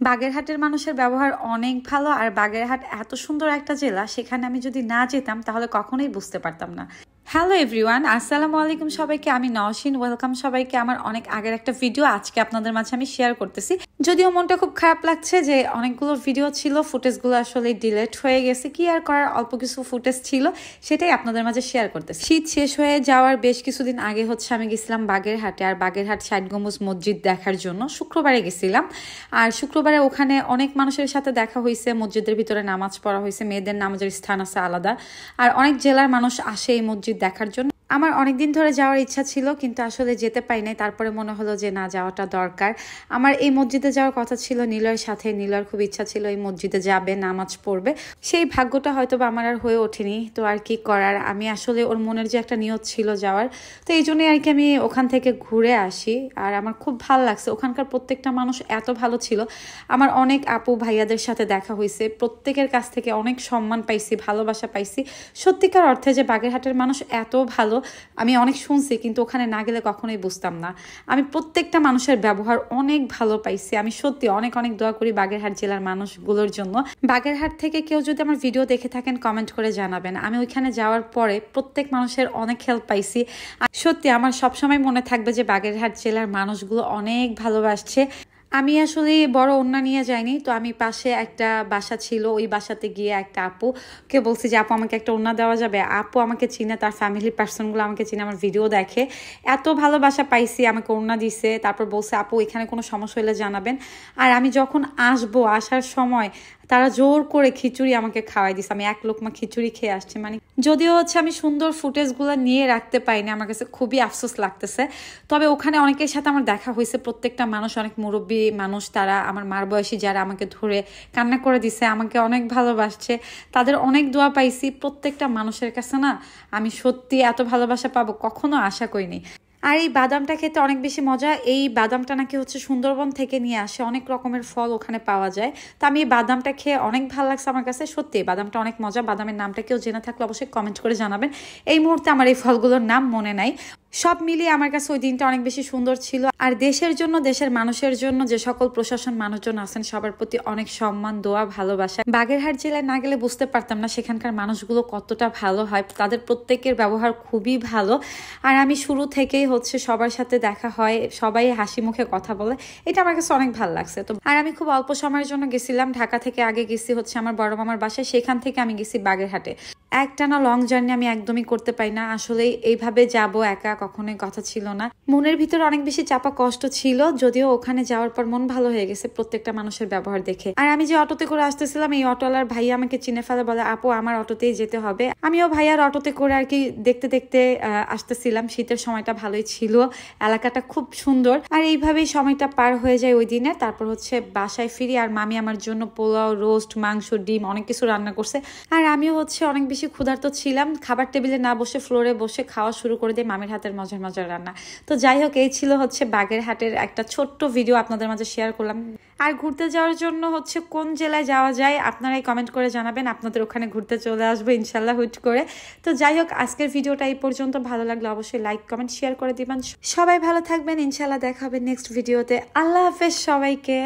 বাগেরহাটের মানুষের ব্যবহার অনেক ভালো। আর বাগেরহাট এত সুন্দর একটা জেলা, সেখানে আমি যদি না যেতাম তাহলে কখনোই বুঝতে পারতাম না। হ্যালো এভরিওয়ান, আসসালামু আলাইকুম সবাইকে। আমি নওশিন, ওয়েলকাম সবাইকে আমার অনেক আগের একটা ভিডিও আজকে আপনাদের মাঝে আমি শেয়ার করতেছি। যদিও মনটা খুব খারাপ লাগছে যে অনেকগুলো ভিডিও ছিল, ফুটেজগুলো আসলে ডিলেট হয়ে গেছে। কি আর করার, অল্প কিছু ফুটেজ ছিল, সেটাই আপনাদের মাঝে শেয়ার করতেছি। শীত শেষ হয়ে যাওয়ার বেশ কিছুদিন আগে আমি গেছিলাম বাগেরহাটে, আর বাগেরহাট ষাট গম্বুজ মসজিদ দেখার জন্য শুক্রবারে গেছিলাম। আর শুক্রবারে ওখানে অনেক মানুষের সাথে দেখা হয়েছে, মসজিদের ভিতরে নামাজ পড়া হয়েছে, মেয়েদের নামাজের স্থান আছে আলাদা। আর অনেক জেলার মানুষ আসে এই মসজিদ দেখার জন্য। আমার অনেকদিন ধরে যাওয়ার ইচ্ছা ছিল, কিন্তু আসলে যেতে পাই নাই। তারপরে মনে হলো যে না, যাওয়াটা দরকার। আমার এই মসজিদে যাওয়ার কথা ছিল নিলয়ের সাথে। নিলয়ের খুব ইচ্ছা ছিল এই মসজিদে যাবে, নামাজ পড়বে। সেই ভাগ্যটা হয়তো বা আমার আর হয়ে ওঠেনি। তো আর কি করার, আমি আসলে ওর মনের যে একটা নিয়ত ছিল যাওয়ার, তো এই জন্যই আর কি আমি ওখান থেকে ঘুরে আসি। আর আমার খুব ভালো লাগছে, ওখানকার প্রত্যেকটা মানুষ এত ভালো ছিল। আমার অনেক আপু ভাইয়াদের সাথে দেখা হয়েছে, প্রত্যেকের কাছ থেকে অনেক সম্মান পাইছি, ভালোবাসা পাইছি। সত্যিকার অর্থে যে বাগেরহাটের মানুষ এত ভালো আমি অনেক শুনছি, কিন্তু ওখানে না গেলে কখনোই বুঝতাম না। আমি প্রত্যেকটা মানুষের ব্যবহার অনেক ভালো পাইছি। আমি সত্যি অনেক অনেক দোয়া করি বাগেরহাট জেলার মানুষগুলোর জন্য। বাগেরহাট থেকে কেউ যদি আমার ভিডিও দেখে থাকেন কমেন্ট করে জানাবেন। আমি ওইখানে যাওয়ার পরে প্রত্যেক মানুষের অনেক হেল্প পাইছি। আর সত্যি আমার সবসময় মনে থাকবে যে বাগেরহাট জেলার মানুষগুলো অনেক ভালোবাসছে। আমি আসলে বড় ওড়না নিয়ে যাইনি, তো আমি পাশে একটা বাসা ছিল, ওই বাসাতে গিয়ে একটা আপুকে বলছি যে আপু আমাকে একটা ওড়না দেওয়া যাবে। আপু আমাকে চিনে, তার ফ্যামিলির পার্সনগুলো আমাকে চিনে, আমার ভিডিও দেখে। এত ভালোবাসা পাইছি, আমাকে ওড়না দিছে। তারপর বলছে আপু এখানে কোনো সমস্যা হলে জানাবেন। আর আমি যখন আসার সময় তারা জোর করে খিচুড়ি আমাকে খাওয়াই দিছে। আমি এক লোকমা খিচুড়ি খেয়ে আসছি। মানে যদিও আমি সুন্দর ফুটেজগুলো নিয়ে রাখতে পাইনি, আমার কাছে খুবই আফসোস লাগতেছে। তবে ওখানে অনেকের সাথে আমার দেখা হয়েছে, প্রত্যেকটা মানুষ অনেক মুরব্বী মানুষ, তারা আমার মার বয়সী, যারা আমাকে ধরে কান্না করে দিছে, আমাকে অনেক ভালোবাসছে, তাদের অনেক দোয়া পাইছি। প্রত্যেকটা মানুষের কাছে না আমি সত্যি এত ভালোবাসা পাবো কখনো আশা করিনি। আর এই বাদামটা খেতে অনেক বেশি মজা। এই বাদামটা নাকি সুন্দরবন থেকে নিয়ে আসে, অনেক রকমের ফল ওখানে পাওয়া যায়। তো আমি এই বাদামটা খেয়ে অনেক ভালো লাগছে আমার কাছে। সত্যি বাদামটা অনেক মজা। বাদামের নামটা কেউ জেনে থাকলে অবশ্যই কমেন্ট করে জানাবেন। এই মুহূর্তে আমার এই ফলগুলোর নাম মনে নাই। সব মিলিয়ে আমার কাছে ওই দিনটা অনেক বেশি সুন্দর ছিল। আর দেশের জন্য, দেশের মানুষের জন্য যে সকল প্রশাসন মানুষজন আছেন, সবার প্রতি অনেক সম্মান, দোয়া, ভালোবাসা। বাগেরহাট জেলায় না গেলে বুঝতে পারতাম না সেখানকার মানুষগুলো কতটা ভালো হয়। তাদের প্রত্যেকের ব্যবহার খুবই ভালো। আর আমি শুরু থেকেই সবার সাথে দেখা হয়, সবাই হাসি মুখে কথা বলে, এটা আমার কাছে অনেক ভালো লাগছে। তো আর আমি খুব অল্প সময়ের জন্য গেছিলাম। ঢাকা থেকে আগে গেছি আমার বড় মামার বাসায়, সেখান থেকে আমি গেছি বাগেরহাটে। একটানা লং জার্নি আমি একদমই করতে পারি না। আসলে এইভাবে যাব একা কখনোই কথা ছিল না। মনের ভিতরে অনেক বেশি চাপা কষ্ট ছিল, যদিও ওখানে যাওয়ার পর মন ভালো হয়ে গেছে প্রত্যেকটা মানুষের ব্যবহার দেখে। আর আমি যে অটোতে করে আসতেছিলাম, এই অটোওয়ালার ভাইয়া আমাকে চিনে ফেলে, বলে আপু আমার অটোতেই যেতে হবে। আমিও ভাইয়ার অটোতে করে আর কি দেখতে দেখতে আসতেছিলাম। শীতের সময়টা ভালোই ছিল, এলাকাটা খুব সুন্দর। আর এইভাবেই সময়টা পার হয়ে যায় ওই দিনে। তারপর বাসায় ফিরি, আর মামি আমার জন্য পোলাও, রোস্ট, মাংস, ডিম অনেক কিছু রান্না করছে। আর আমিও অনেক বেশি ক্ষুধার্ত ছিলাম। খাবার টেবিলে না বসে ফ্লোরে বসে খাওয়া শুরু করে দিয়ে মামির হাতের মজার মজার রান্না। তো যাই হোক, এই ছিল বাগেরহাটের একটা ছোট্ট ভিডিও আপনাদের মাঝে শেয়ার করলাম। আর ঘুরতে যাওয়ার জন্য কোন জেলায় যাওয়া যায় আপনারাই কমেন্ট করে জানাবেন। আপনাদের ওখানে ঘুরতে চলে আসবো ইনশাল্লাহ হুট করে। তো যাই হোক, আজকের ভিডিওটা এই পর্যন্ত। ভালো লাগলে অবশ্যই লাইক, কমেন্ট, শেয়ার করে দিবেন। সবাই ভালো থাকবেন, ইনশাল্লাহ দেখা হবে নেক্সট ভিডিওতে। আল্লাহ হাফেজ সবাইকে।